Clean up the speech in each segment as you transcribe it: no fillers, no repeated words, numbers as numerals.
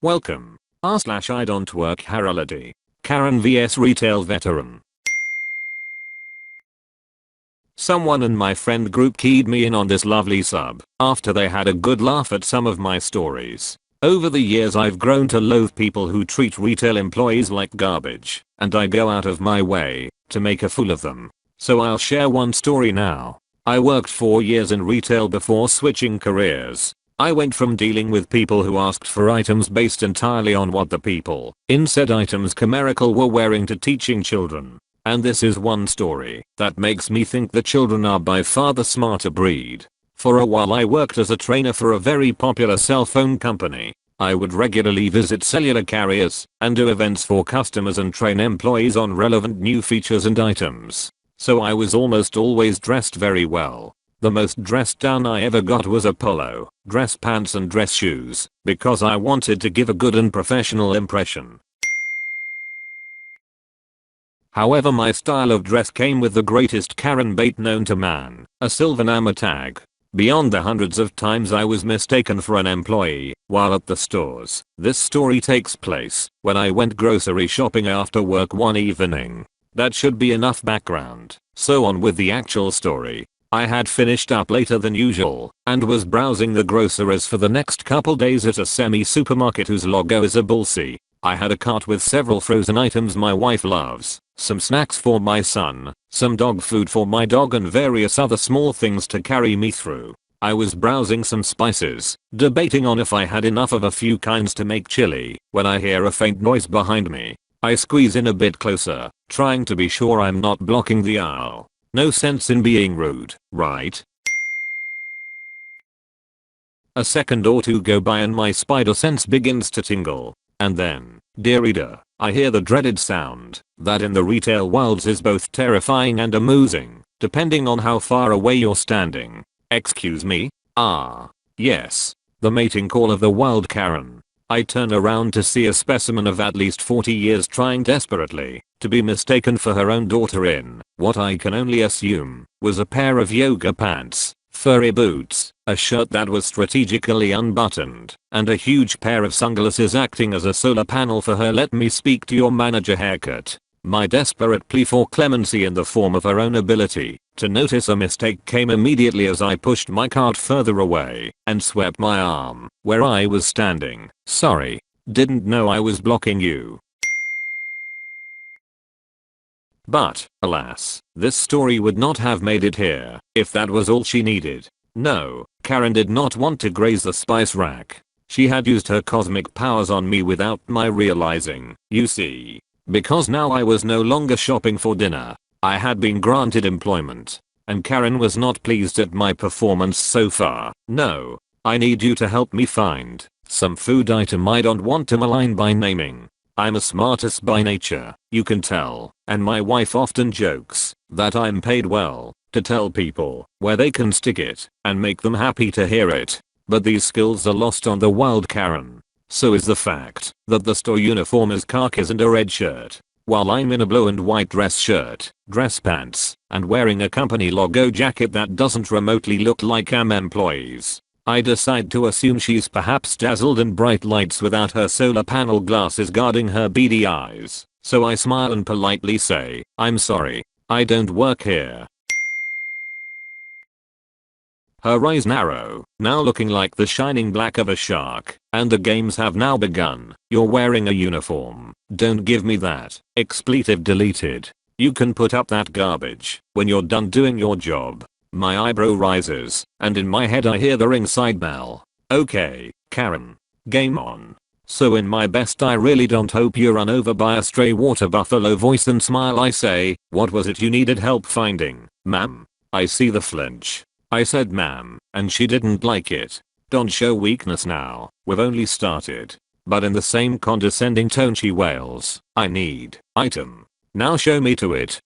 Welcome. r/IDontWorkHereLady. Karen vs Retail Veteran. Someone in my friend group keyed me in on this lovely sub after they had a good laugh at some of my stories. Over the years I've grown to loathe people who treat retail employees like garbage, and I go out of my way to make a fool of them. So I'll share one story now. I worked 4 years in retail before switching careers. I went from dealing with people who asked for items based entirely on what the people in said items chimerical were wearing to teaching children. And this is one story that makes me think the children are by far the smarter breed. For a while I worked as a trainer for a very popular cell phone company. I would regularly visit cellular carriers and do events for customers and train employees on relevant new features and items. So I was almost always dressed very well. The most dressed down I ever got was a polo, dress pants and dress shoes, because I wanted to give a good and professional impression. However, my style of dress came with the greatest Karen bait known to man, a silver NAMA tag. Beyond the hundreds of times I was mistaken for an employee while at the stores. This story takes place when I went grocery shopping after work one evening. That should be enough background, so on with the actual story. I had finished up later than usual and was browsing the groceries for the next couple days at a semi-supermarket whose logo is a bullseye. I had a cart with several frozen items my wife loves, some snacks for my son, some dog food for my dog and various other small things to carry me through. I was browsing some spices, debating on if I had enough of a few kinds to make chili, when I hear a faint noise behind me. I squeeze in a bit closer, trying to be sure I'm not blocking the aisle. No sense in being rude, right? A second or two go by and my spider sense begins to tingle. And then, dear reader, I hear the dreaded sound that in the retail worlds is both terrifying and amusing, depending on how far away you're standing. Excuse me? Yes. The mating call of the wild Karen. I turn around to see a specimen of at least 40 years trying desperately to be mistaken for her own daughter in what I can only assume was a pair of yoga pants, furry boots, a shirt that was strategically unbuttoned, and a huge pair of sunglasses acting as a solar panel for her "let me speak to your manager" haircut. My desperate plea for clemency in the form of her own ability to notice a mistake came immediately as I pushed my cart further away and swept my arm where I was standing. "Sorry, didn't know I was blocking you." But, alas, this story would not have made it here if that was all she needed. No, Karen did not want to graze the spice rack. She had used her cosmic powers on me without my realizing, you see. Because now I was no longer shopping for dinner. I had been granted employment. And Karen was not pleased at my performance so far. "No, I need you to help me find some food item I don't want to malign by naming. I'm a smartass by nature, you can tell, and my wife often jokes that I'm paid well to tell people where they can stick it and make them happy to hear it. But these skills are lost on the wild Karen. So is the fact that the store uniform is khakis and a red shirt, while I'm in a blue and white dress shirt, dress pants, and wearing a company logo jacket that doesn't remotely look like I'm employees. I decide to assume she's perhaps dazzled in bright lights without her solar panel glasses guarding her beady eyes, so I smile and politely say, "I'm sorry, I don't work here." Her eyes narrow, now looking like the shining black of a shark, and the games have now begun. "You're wearing a uniform. Don't give me that." Expletive deleted. "You can put up that garbage when you're done doing your job." My eyebrow rises, and in my head I hear the ringside bell. "Okay, Karen. Game on." So in my best I really don't hope you're run over by a stray water buffalo voice and smile I say, "What was it you needed help finding, ma'am?" I see the flinch. I said "ma'am," and she didn't like it. "Don't show weakness now, we've only started." But in the same condescending tone she wails, "I need item. Now show me to it."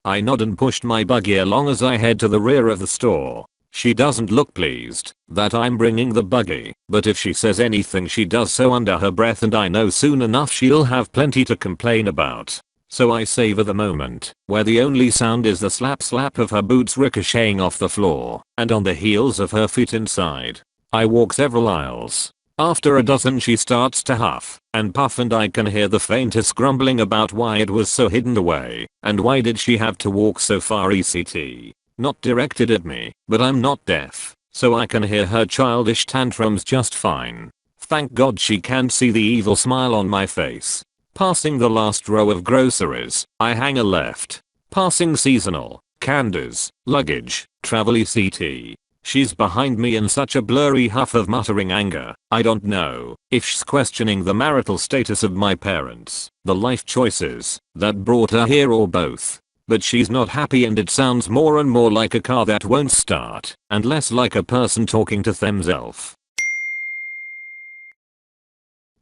I nod and pushed my buggy along as I head to the rear of the store. She doesn't look pleased that I'm bringing the buggy, but if she says anything she does so under her breath and I know soon enough she'll have plenty to complain about. So I savor the moment where the only sound is the slap slap of her boots ricocheting off the floor and on the heels of her feet inside. I walk several aisles. After a dozen she starts to huff and puff and I can hear the faintest grumbling about why it was so hidden away and why did she have to walk so far ECT. Not directed at me, but I'm not deaf, so I can hear her childish tantrums just fine. Thank God she can't see the evil smile on my face. Passing the last row of groceries, I hang a left. Passing seasonal, candies, luggage, travel ECT. She's behind me in such a blurry huff of muttering anger. I don't know if she's questioning the marital status of my parents, the life choices that brought her here or both. But she's not happy and it sounds more and more like a car that won't start and less like a person talking to themselves.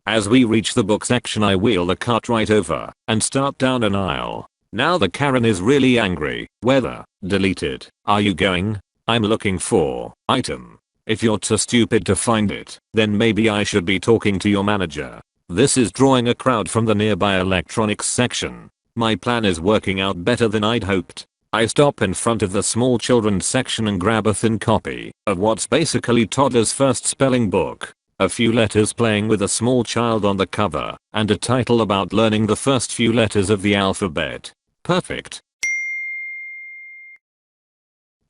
As we reach the book section I wheel the cart right over and start down an aisle. Now the Karen is really angry. Weather, deleted. Are you going? I'm looking for item. If you're too stupid to find it, then maybe I should be talking to your manager. This is drawing a crowd from the nearby electronics section. My plan is working out better than I'd hoped. I stop in front of the small children's section and grab a thin copy of what's basically Toddler's first spelling book. A few letters playing with a small child on the cover, and a title about learning the first few letters of the alphabet. Perfect.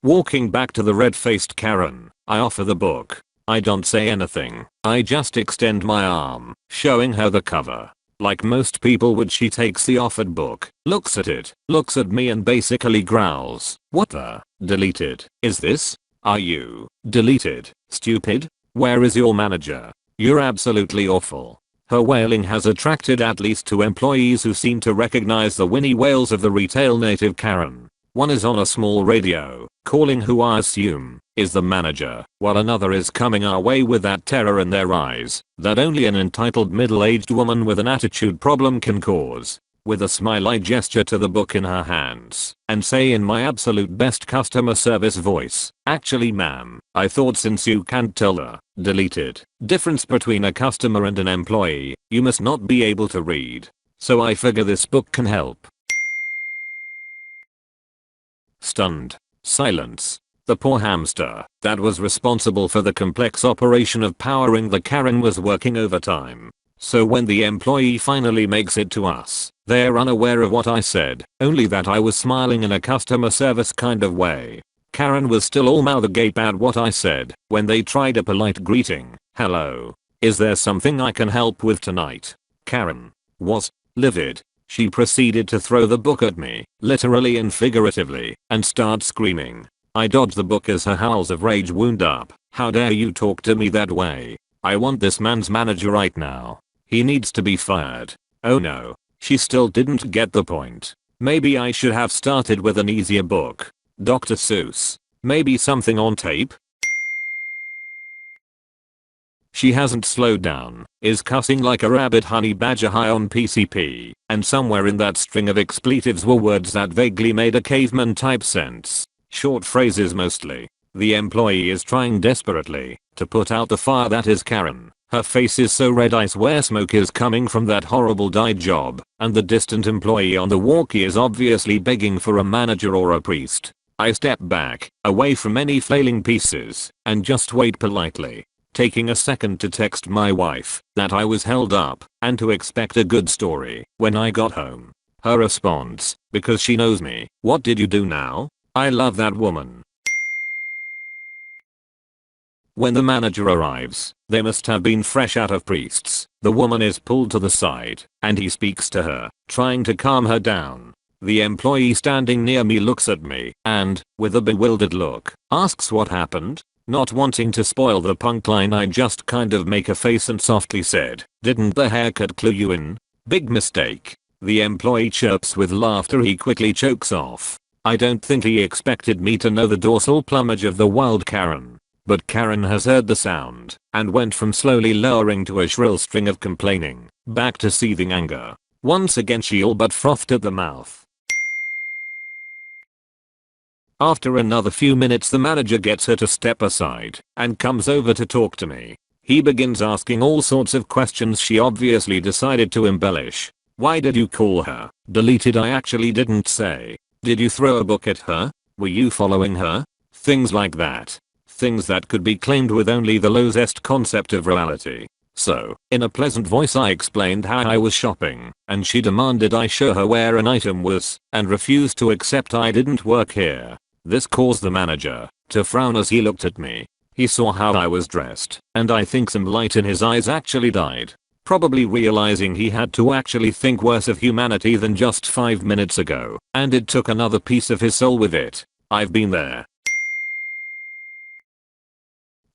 Walking back to the red-faced Karen, I offer the book. I don't say anything. I just extend my arm, showing her the cover. Like most people would, she takes the offered book, looks at it, looks at me and basically growls. What the? Deleted. Is this? Are you deleted? Stupid? Where is your manager? You're absolutely awful. Her wailing has attracted at least 2 employees who seem to recognize the whinny wails of the retail native Karen. One is on a small radio, calling who I assume is the manager, while another is coming our way with that terror in their eyes that only an entitled middle-aged woman with an attitude problem can cause. With a smile I gesture to the book in her hands and say in my absolute best customer service voice, actually ma'am, I thought since you can't tell the deleted difference between a customer and an employee, you must not be able to read. So I figure this book can help. Stunned silence. The poor hamster that was responsible for the complex operation of powering the Karen was working overtime. So when the employee finally makes it to us, they're unaware of what I said, only that I was smiling in a customer service kind of way. Karen was still all mouth agape at what I said when they tried a polite greeting. Hello. Is there something I can help with tonight? Karen was livid. She proceeded to throw the book at me, literally and figuratively, and start screaming. I dodged the book as her howls of rage wound up. How dare you talk to me that way? I want this man's manager right now. He needs to be fired. Oh no. She still didn't get the point. Maybe I should have started with an easier book. Dr. Seuss. Maybe something on tape? She hasn't slowed down, is cussing like a rabid honey badger high on PCP, and somewhere in that string of expletives were words that vaguely made a caveman type sense. Short phrases mostly. The employee is trying desperately to put out the fire that is Karen. Her face is so red I swear smoke is coming from that horrible dye job, and the distant employee on the walkie is obviously begging for a manager or a priest. I step back, away from any flailing pieces, and just wait politely. Taking a second to text my wife that I was held up and to expect a good story when I got home. Her response, because she knows me, what did you do now? I love that woman. When the manager arrives, they must have been fresh out of priests. The woman is pulled to the side and he speaks to her, trying to calm her down. The employee standing near me looks at me and, with a bewildered look, asks what happened. Not wanting to spoil the punchline I just kind of make a face and softly said, didn't the haircut clue you in? Big mistake. The employee chirps with laughter he quickly chokes off. I don't think he expected me to know the dorsal plumage of the wild Karen. But Karen has heard the sound and went from slowly lowering to a shrill string of complaining, back to seething anger. Once again she all but frothed at the mouth. After another few minutes the manager gets her to step aside and comes over to talk to me. He begins asking all sorts of questions she obviously decided to embellish. Why did you call her deleted? I actually didn't say. Did you throw a book at her? Were you following her? Things like that. things that could be claimed with only the lowest concept of reality. So, in a pleasant voice I explained how I was shopping, and she demanded I show her where an item was, and refused to accept I didn't work here. This caused the manager to frown as he looked at me. He saw how I was dressed, and I think some light in his eyes actually died. Probably realizing he had to actually think worse of humanity than just 5 minutes ago, and it took another piece of his soul with it. I've been there.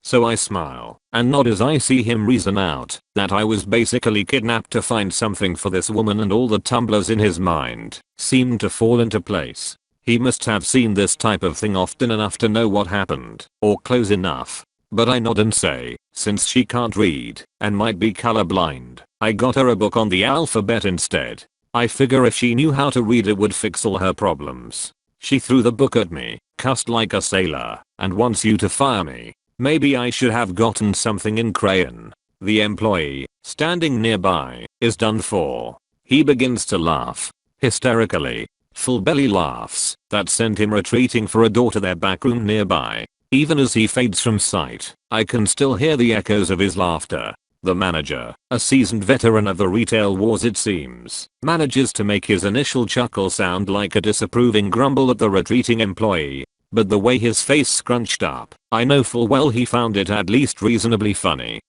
So I smile and nod as I see him reason out that I was basically kidnapped to find something for this woman, and all the tumblers in his mind seemed to fall into place. He must have seen this type of thing often enough to know what happened, or close enough. But I nod and say, since she can't read and might be colorblind, I got her a book on the alphabet instead. I figure if she knew how to read it would fix all her problems. She threw the book at me, cussed like a sailor, and wants you to fire me. Maybe I should have gotten something in crayon. The employee, standing nearby, is done for. He begins to laugh. Hysterically. Full belly laughs that sent him retreating for a door to their back room nearby. Even as he fades from sight, I can still hear the echoes of his laughter. The manager, a seasoned veteran of the retail wars it seems, manages to make his initial chuckle sound like a disapproving grumble at the retreating employee. But the way his face scrunched up, I know full well he found it at least reasonably funny.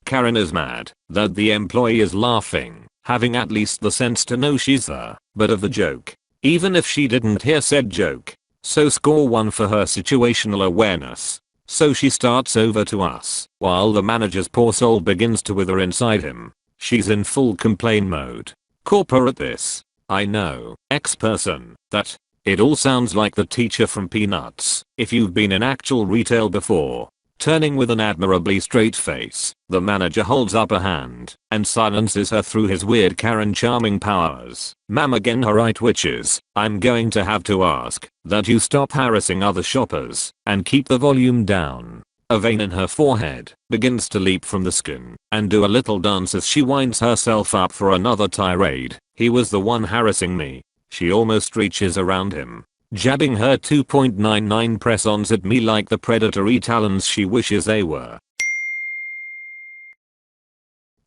Karen is mad that the employee is laughing, having at least the sense to know she's the butt of the joke, even if she didn't hear said joke. So score 1 for her situational awareness. So she starts over to us, while the manager's poor soul begins to wither inside him. She's in full complain mode. Corporate this. I know, X-person, that. It all sounds like the teacher from Peanuts, if you've been in actual retail before. Turning with an admirably straight face, the manager holds up a hand and silences her through his weird Karen charming powers. Ma'am, again her right, witches. I'm going to have to ask that you stop harassing other shoppers and keep the volume down. A vein in her forehead begins to leap from the skin and do a little dance as she winds herself up for another tirade. He was the one harassing me. She almost reaches around him, jabbing her 2.99 press-ons at me like the predatory talons she wishes they were.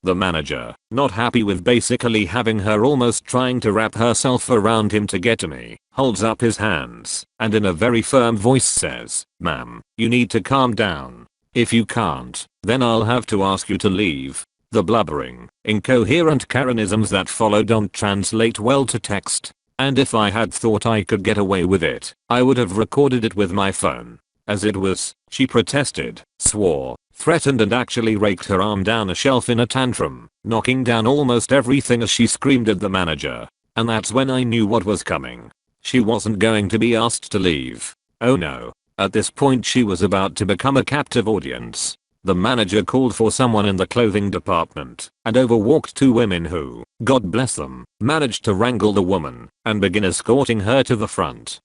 The manager, not happy with basically having her almost trying to wrap herself around him to get to me, holds up his hands and in a very firm voice says, "Ma'am, you need to calm down. If you can't, then I'll have to ask you to leave." The blubbering, incoherent Karenisms that follow don't translate well to text, and if I had thought I could get away with it, I would have recorded it with my phone. As it was, she protested, swore, threatened and actually raked her arm down a shelf in a tantrum, knocking down almost everything as she screamed at the manager. And that's when I knew what was coming. She wasn't going to be asked to leave. Oh no. At this point she was about to become a captive audience. The manager called for someone in the clothing department and overwalked two women who, God bless them, managed to wrangle the woman and begin escorting her to the front.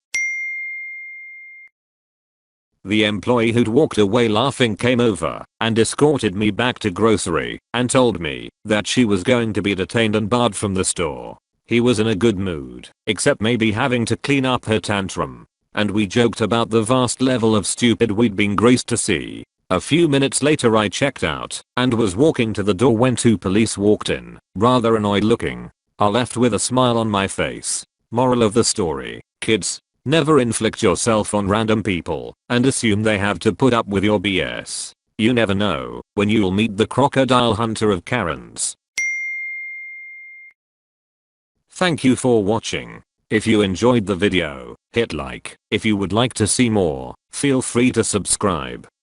The employee who'd walked away laughing came over and escorted me back to grocery and told me that she was going to be detained and barred from the store. He was in a good mood, except maybe having to clean up her tantrum. And we joked about the vast level of stupid we'd been graced to see. A few minutes later I checked out and was walking to the door when two police walked in, rather annoyed looking. I left with a smile on my face. Moral of the story, kids, never inflict yourself on random people and assume they have to put up with your BS. You never know when you'll meet the crocodile hunter of Karens. Thank you for watching. If you enjoyed the video, hit like. If you would like to see more, feel free to subscribe.